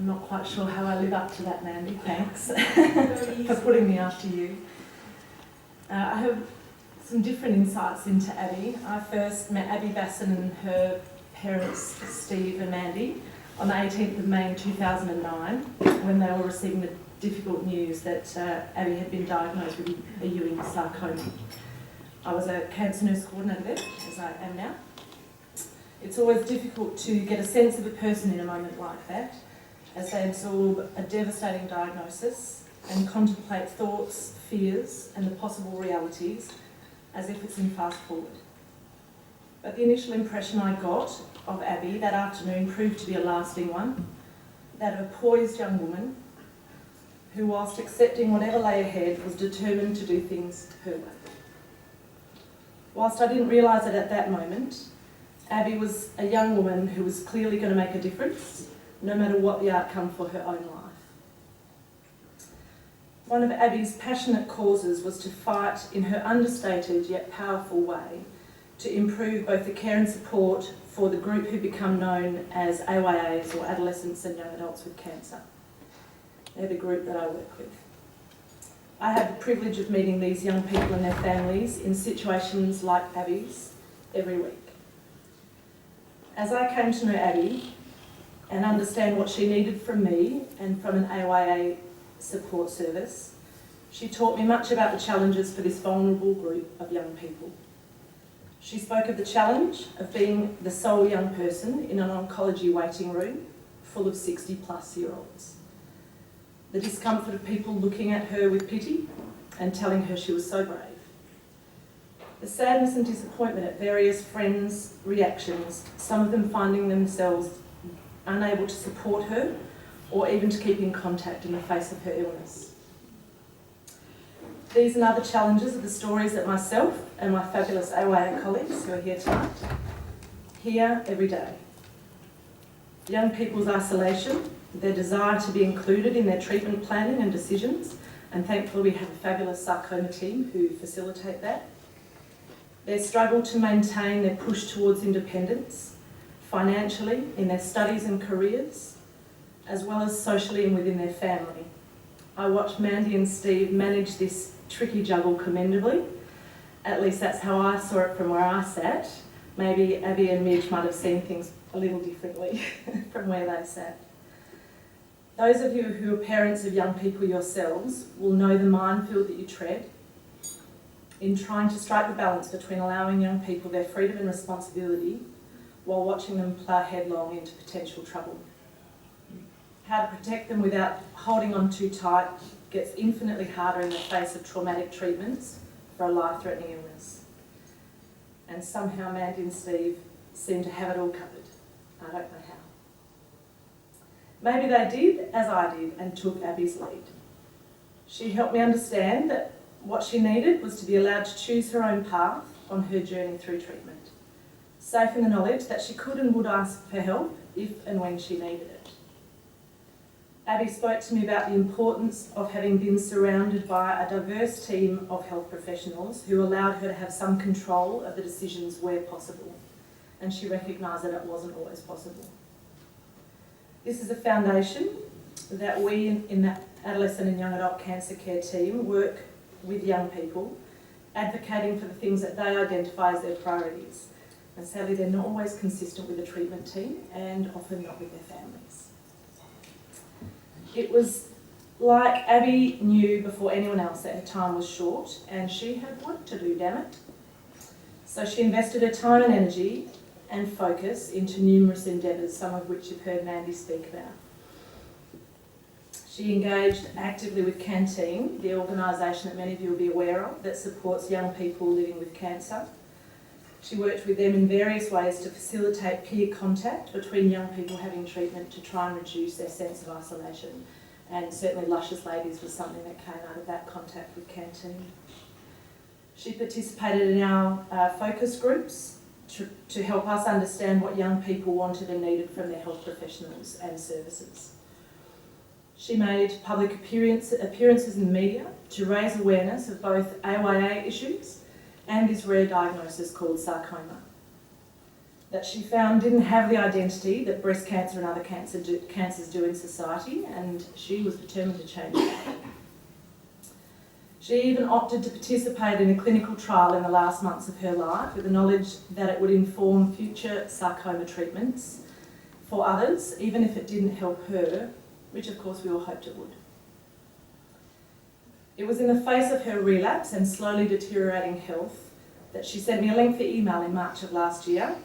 I'm not quite sure how I live up to that, Mandy, thanks for putting me after you. I have some different insights into Abby. I first met Abby Basson and her parents, Steve and Mandy, on the 18th of May 2009, when they were receiving the difficult news that Abby had been diagnosed with a Ewing sarcoma. I was a cancer nurse coordinator there, as I am now. It's always difficult to get a sense of a person in a moment like that, as they absorb a devastating diagnosis and contemplate thoughts, fears, and the possible realities as if it's in fast forward. But the initial impression I got of Abby that afternoon proved to be a lasting one, that of a poised young woman who, whilst accepting whatever lay ahead, was determined to do things her way. Whilst I didn't realise it at that moment, Abby was a young woman who was clearly going to make a difference, no matter what the outcome for her own life. One of Abby's passionate causes was to fight in her understated yet powerful way to improve both the care and support for the group who become known as AYAs, or adolescents and young adults with cancer. They're the group that I work with. I have the privilege of meeting these young people and their families in situations like Abby's every week. As I came to know Abby and understand what she needed from me and from an AYA support service, she taught me much about the challenges for this vulnerable group of young people. She spoke of the challenge of being the sole young person in an oncology waiting room full of 60-plus-year-olds. The discomfort of people looking at her with pity and telling her she was so brave. The sadness and disappointment at various friends' reactions, some of them finding themselves unable to support her or even to keep in contact in the face of her illness. These and other challenges are the stories that myself and my fabulous AYA colleagues who are here tonight hear every day. Young people's isolation, their desire to be included in their treatment planning and decisions, and thankfully we have a fabulous sarcoma team who facilitate that. Their struggle to maintain their push towards independence, financially, in their studies and careers, as well as socially and within their family. I watched Mandy and Steve manage this tricky juggle commendably. At least that's how I saw it from where I sat. Maybe Abby and Midge might have seen things a little differently from where they sat. Those of you who are parents of young people yourselves will know the minefield that you tread in trying to strike the balance between allowing young people their freedom and responsibility while watching them plough headlong into potential trouble. How to protect them without holding on too tight gets infinitely harder in the face of traumatic treatments for a life-threatening illness. And somehow Mandy and Steve seem to have it all covered. I don't know how. Maybe they did, as I did, and took Abby's lead. She helped me understand that what she needed was to be allowed to choose her own path on her journey through treatment, safe in the knowledge that she could and would ask for help if and when she needed it. Abby spoke to me about the importance of having been surrounded by a diverse team of health professionals who allowed her to have some control of the decisions where possible, and she recognised that it wasn't always possible. This is a foundation that we in the adolescent and young adult cancer care team work with young people, advocating for the things that they identify as their priorities. And sadly, they're not always consistent with the treatment team and often not with their families. It was like Abby knew before anyone else that her time was short and she had work to do, damn it. So she invested her time and energy and focus into numerous endeavours, some of which you've heard Mandy speak about. She engaged actively with Canteen, the organisation that many of you will be aware of, that supports young people living with cancer. She worked with them in various ways to facilitate peer contact between young people having treatment to try and reduce their sense of isolation. And certainly Luscious Ladies was something that came out of that contact with Canteen. She participated in our focus groups to help us understand what young people wanted and needed from their health professionals and services. She made public appearances in the media to raise awareness of both AYA issues and this rare diagnosis called sarcoma. that she found didn't have the identity that breast cancer and other cancers do in society, and she was determined to change that. She even opted to participate in a clinical trial in the last months of her life with the knowledge that it would inform future sarcoma treatments for others, even if it didn't help her, which of course we all hoped it would. It was in the face of her relapse and slowly deteriorating health that she sent me a lengthy email in March of last year,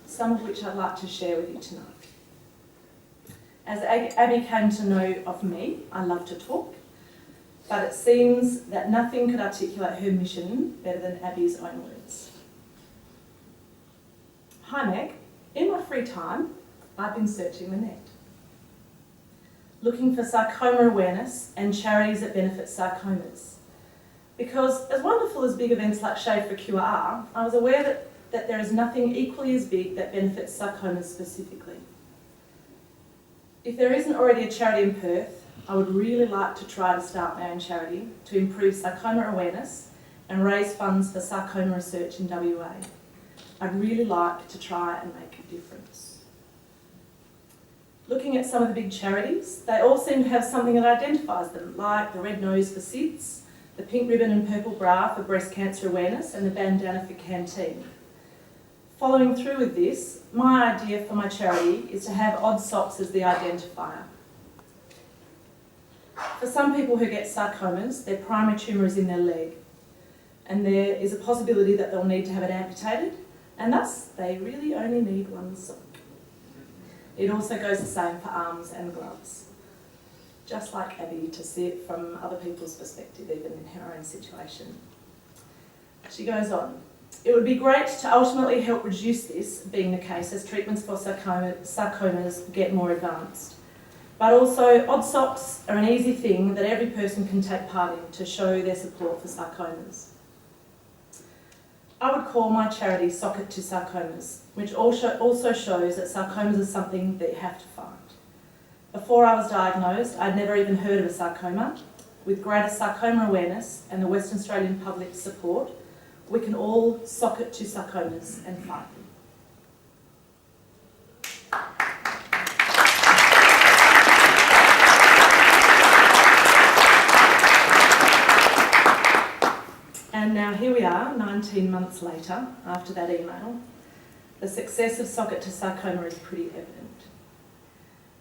some of which I'd like to share with you tonight. As Abby came to know of me, I love to talk, but it seems that nothing could articulate her mission better than Abby's own words. Hi Meg, in my free time, I've been searching the net, looking for sarcoma awareness and charities that benefit sarcomas. Because as wonderful as big events like Shave for Cure are, I was aware that there is nothing equally as big that benefits sarcomas specifically. If there isn't already a charity in Perth, I would really like to try to start my own charity to improve sarcoma awareness and raise funds for sarcoma research in WA. I'd really like to try and make a difference. Looking at some of the big charities, they all seem to have something that identifies them, like the red nose for SIDS, the pink ribbon and purple bra for breast cancer awareness, and the bandana for canteen. Following through with this, my idea for my charity is to have odd socks as the identifier. For some people who get sarcomas, their primary tumour is in their leg, and there is a possibility that they'll need to have it amputated, and thus they really only need one sock. It also goes the same for arms and gloves. Just like Abby, to see it from other people's perspective, even in her own situation. She goes on, it would be great to ultimately help reduce this being the case as treatments for sarcomas get more advanced. But also, odd socks are an easy thing that every person can take part in to show their support for sarcomas. I would call my charity Sock It to Sarcomas, which also shows that sarcomas is something that you have to fight. Before I was diagnosed, I'd never even heard of a sarcoma. With greater sarcoma awareness and the Western Australian public's support, we can all sock it to sarcomas and fight them. And now here we are, 19 months later, after that email. The success of Sock It to Sarcoma is pretty evident.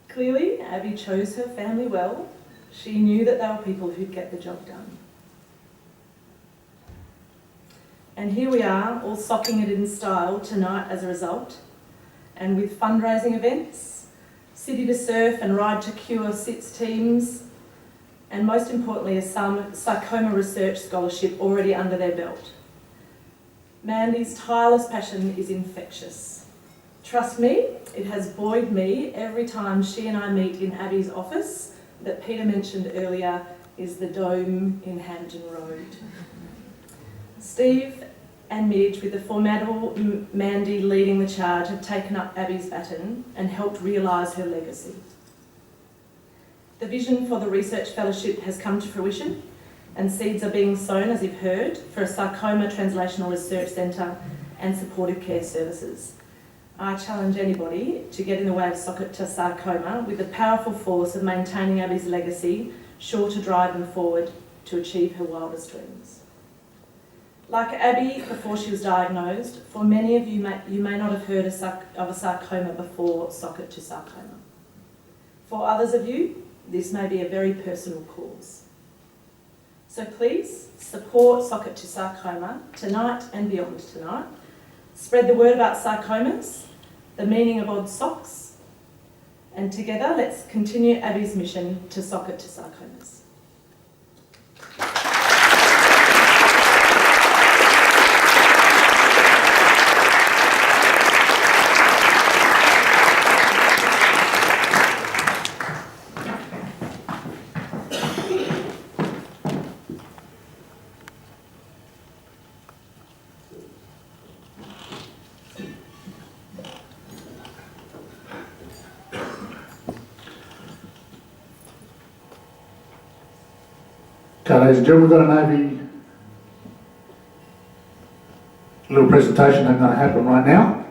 Clearly, Abby chose her family well. She knew that they were people who'd get the job done. And here we are, all socking it in style tonight as a result, and with fundraising events, City to Surf and Ride to Cure SITS teams, and most importantly, a sarcoma research scholarship already under their belt. Mandy's tireless passion is infectious. Trust me, it has buoyed me every time she and I meet in Abby's office that Peter mentioned earlier is the Dome in Hampton Road. Steve and Midge, with the formidable Mandy leading the charge, have taken up Abby's baton and helped realise her legacy. The vision for the research fellowship has come to fruition, and seeds are being sown, as you've heard, for a sarcoma translational research centre and supportive care services. I challenge anybody to get in the way of Sock It to Sarcoma with the powerful force of maintaining Abby's legacy, sure to drive them forward to achieve her wildest dreams. Like Abby before she was diagnosed, for many of you may not have heard of a sarcoma before Sock It to Sarcoma. For others of you, this may be a very personal cause. So please support Sock It to Sarcoma tonight and beyond tonight. Spread the word about sarcomas, the meaning of odd socks, and together let's continue Abby's mission to Sock It to Sarcomas. Okay, ladies and gentlemen, we've got an AV little presentation that's going to happen right now.